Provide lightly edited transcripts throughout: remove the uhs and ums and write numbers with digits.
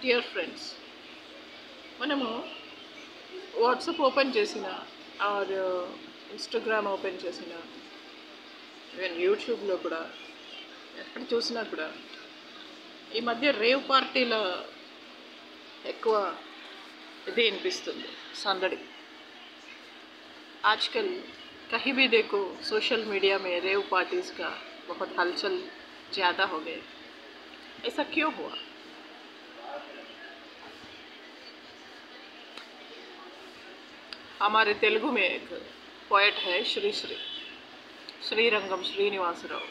Dear friends, మనము WhatsApp open చేసిన or Instagram open చేసిన ఈవెన్ యూట్యూబ్లో కూడా ఎక్కడ చూసినా కూడా ఈ మధ్య రేవ్ పార్టీల ఎక్కువ ఇది అనిపిస్తుంది సందడి. आजकल कहीं भी देखो सोशल मीडिया में रेव पार्टीज़ का बहुत हलचल ज़्यादा हो गए। ऐसा क्यों हुआ? हमारे तेलुगु में एक पोएट है Srirangam Srinivasrao.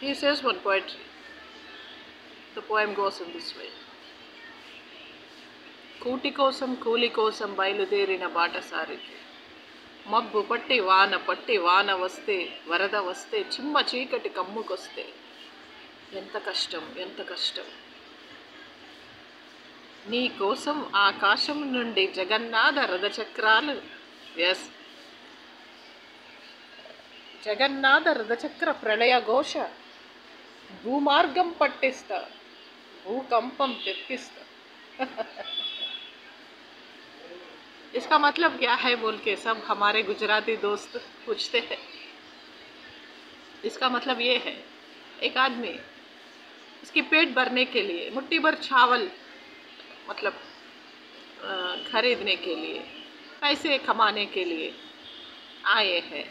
He says one poetry. The poem goes in this way. కూటి కోసం కూలి కోసం బయలుదేరిన బాటసారికి మబ్బు పట్టి వాన వస్తే వరద వస్తే చిమ్మ చీకటి కమ్ముకొస్తే ఎంత కష్టం. నీ కోసం ఆకాశం నుండి జగన్నాథ రథచక్రాలు జగన్నాథ రథచక్ర ప్రళయ ఘోష భూమార్గం పట్టిస్తా భూకంపం తెప్పిస్తా. इसका मतलब क्या है बोल के सब हमारे गुजराती दोस्त पूछते हैं. इसका मतलब ये है, एक आदमी उसकी पेट भरने के लिए मुट्ठी भर चावल मतलब खरीदने के लिए पैसे कमाने के लिए आए हैं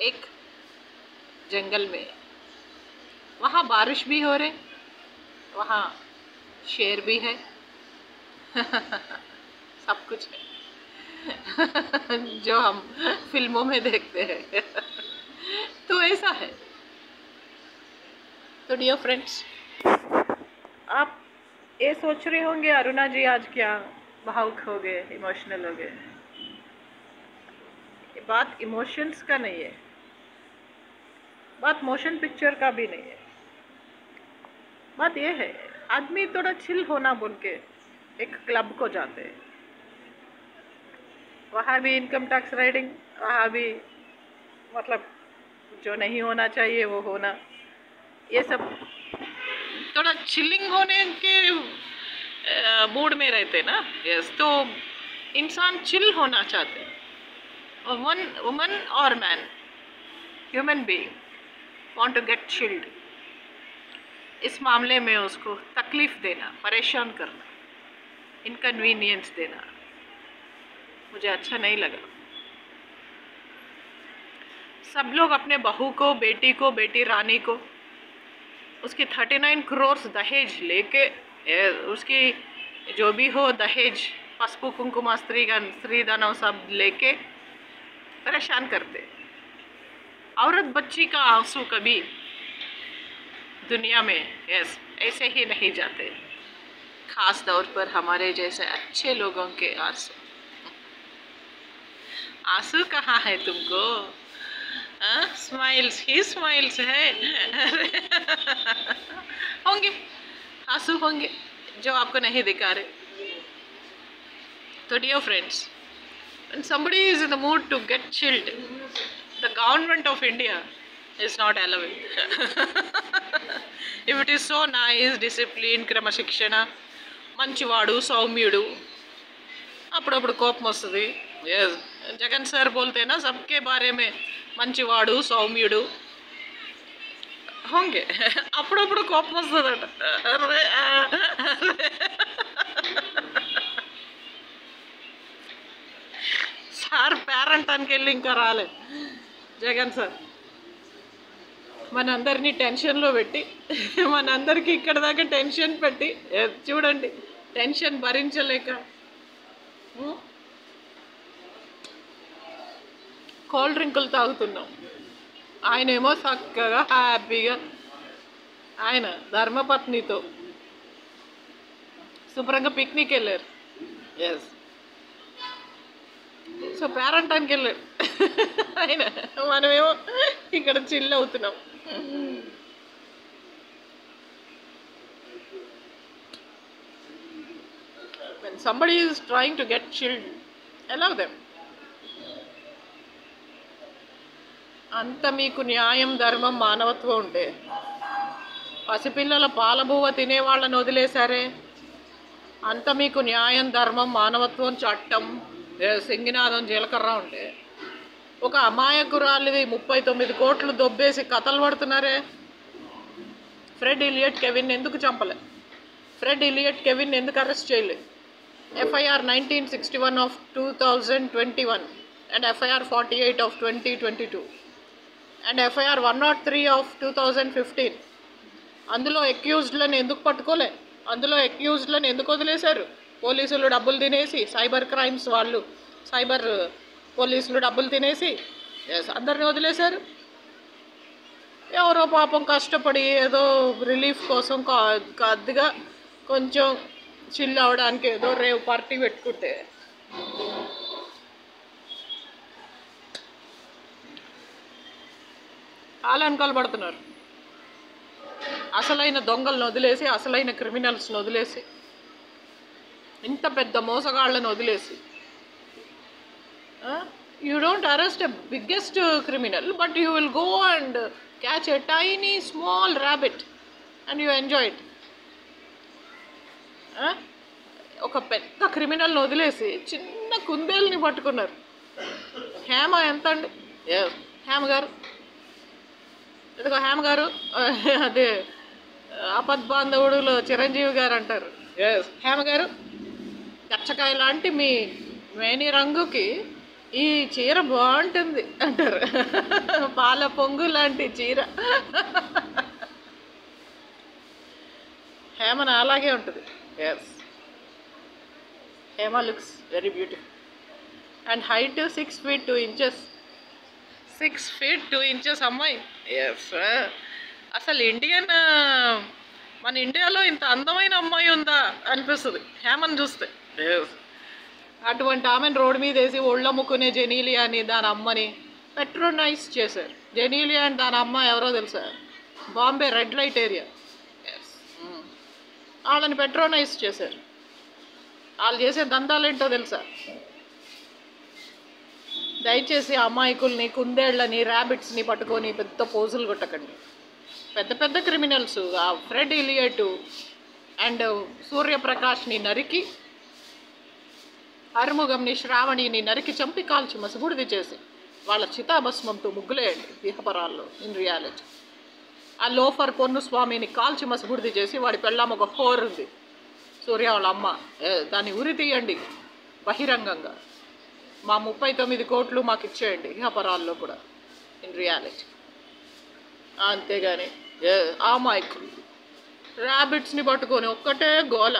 एक जंगल में. वहाँ बारिश भी हो रहे, वहाँ शेर भी है सब कुछ है जो हम फिल्मों में देखते हैं. तो ऐसा है. तो डियर फ्रेंड्स, आप ये सोच रहे होंगे अरुणा जी आज क्या भावुक हो गए, इमोशनल हो गए. ये बात इमोशंस का नहीं है, बात मोशन पिक्चर का भी नहीं है. बात ये है, आदमी थोड़ा चिल होना बोल के एक क्लब को जाते हैं. वहाँ भी इनकम टैक्स राइडिंग, वहाँ भी मतलब जो नहीं होना चाहिए वो होना, ये सब थोड़ा चिलिंग होने के मूड में रहते ना. यस, तो इंसान चिल होना चाहते हैं. और वुमन और man, human being want to get chilled. इस मामले में उसको तकलीफ देना, परेशान करना, इनकन्वीनियंस देना मुझे अच्छा नहीं लगा. सब लोग अपने बहू को, बेटी को, बेटी रानी को उसकी 39 करोड़ दहेज लेके, उसकी जो भी हो दहेज, पसपू कुंकुमा, स्त्रीधन सब लेके परेशान करते. औरत बच्ची का आंसू कभी दुनिया में ऐसे ही नहीं जाते. खास तौर पर हमारे जैसे अच्छे लोगों के आंसू कहाँ है तुमको? स्माइल्स ही स्माइल्स है. होंगे आंसू, होंगे जो आपको नहीं दिखा रहे. तो dear friends, when somebody is in the mood to get chilled, the government of India is not allowing. If it is so nice, discipline, క్రమశిక్షణ, మంచివాడు, సౌమ్యుడు, అప్పుడప్పుడు కోపం వస్తుంది. జగన్ సార్ बोलते ना सबके बारे में మంచివాడు, సౌమ్యుడు होंगे. అప్పుడప్పుడు కోపం వస్తుందట. సార్ పేరెంట్ అనికెళ్ళి ఇంకా రాలే జగన్ సార్. మనందరినీ టెన్షన్లో పెట్టి, మనందరికీ ఇక్కడ దాకా టెన్షన్ పెట్టి, చూడండి టెన్షన్ భరించలేక కోల్డ్ డ్రింకులు తాగుతున్నాం. ఆయనేమో చక్కగా హ్యాపీగా ఆయన ధర్మపత్నితో శుభ్రంగా పిక్నిక్ వెళ్ళారు. సో పేరెంటానికి వెళ్ళారు ఆయన, మనమేమో ఇక్కడ చిల్ అవుతున్నాం. When somebody is trying to get chilled, allow them. అంత మీకు న్యాయం, ధర్మం, మానవత్వం ఉంటే పసిపిల్లల పాలబువ్వ తినేవాళ్ళని వదిలేశారే. అంత మీకు న్యాయం, ధర్మం, మానవత్వం, చట్టం, సింగినాథం, జీలకర్ర ఉంటే ఒక అమాయకురాలివి 39 కోట్లు దొబ్బేసి కథలు పడుతున్నారే. ఫ్రెడ్ ఇలియట్ కెవిన్ ఎందుకు చంపలే? ఫ్రెడ్ ఇలియట్ కెవిన్ ఎందుకు అరెస్ట్ చేయలే? FIR 1961 of 2021 and FIR 48 of 2022 and FIR 103 of 2015. అందులో అక్యూజ్డ్లను ఎందుకు పట్టుకోలే? అందులో అక్యూజ్డ్లను ఎందుకు వదిలేశారు? పోలీసులు డబ్బులు తినేసి, సైబర్ క్రైమ్స్ వాళ్ళు, సైబర్ పోలీసులు డబ్బులు తినేసి అందరిని వదిలేశారు. ఎవరో పాపం కష్టపడి ఏదో రిలీఫ్ కోసం కొద్దిగా కొంచెం చిల్ అవడానికి ఏదో రేవ్ పార్టీ పెట్టుకుంటే చాలా వెనకాల పడుతున్నారు. అసలైన దొంగలను వదిలేసి, అసలైన క్రిమినల్స్ని వదిలేసి, ఇంత పెద్ద మోసగాళ్ళని వదిలేసి, you don't arrest a biggest criminal but you will go and catch a tiny small rabbit and you enjoy it. ఒక పెద్ద క్రిమినల్ని వదిలేసి చిన్న కుందేల్ని పట్టుకున్నారు. హేమ ఎంత అండి? హేమ గారు, ఇదిగో హేమ గారు, అదే ఆపద్బాంధవుడులో చిరంజీవి గారు అంటారు. హేమ గారు, కచ్చకాయ లాంటి మీ మేని రంగుకి ఈ చీర బాగుంటుంది అంటారు. పాల పొంగు లాంటి చీర. హేమన అలాగే ఉంటుంది. Hema looks very beautiful and height 6 feet 2 inches. 6 feet 2 inches అమ్మాయి. అసలు మన ఇండియాలో ఇంత అందమైన అమ్మాయి ఉందా అనిపిస్తుంది హేమను చూస్తే. అటువంటి ఆమెను రోడ్డు మీద వేసి ఒళ్ళమ్ముకునే జెనీలియాని, దాని అమ్మని పెట్రోనైజ్ చేశారు. జెనీలియా అండ్ దాని అమ్మ ఎవరో తెలుసా? Bombay red light area. వాళ్ళని పెట్రోనైజ్ చేశారు. వాళ్ళు చేసే దందాలు ఏంటో తెలుసా? దయచేసి అమాయకుల్ని, కుందేళ్లని, ర్యాబిట్స్ని పట్టుకొని పెద్ద పోజులు కొట్టకండి. పెద్ద పెద్ద క్రిమినల్స్ ఫ్రెడ్ ఇలియట్ అండ్ సూర్యప్రకాష్ని నరికి, అరుముగంని, శ్రావణిని నరికి చంపి కాల్చి మసిబూడిది చేసి వాళ్ళ చితాభస్మంతో ముగ్గులేయండి ఇహపరాల్లో. ఇన్ రియాలిటీ ఆ లోఫర్ పొన్ను స్వామిని కాల్చి మసిబూడిది చేసి వాడి పెళ్ళాం ఒక హోర్ ఉంది, సూర్య వాళ్ళ అమ్మ, దాన్ని ఉరి తీయండి బహిరంగంగా. మా 39 కోట్లు మాకు ఇచ్చేయండి ఇహపరాల్లో కూడా. ఇన్ రియాలిటీ అంతేగాని అమాయకులు ర్యాబిట్స్ని పట్టుకొని ఒక్కటే గోల.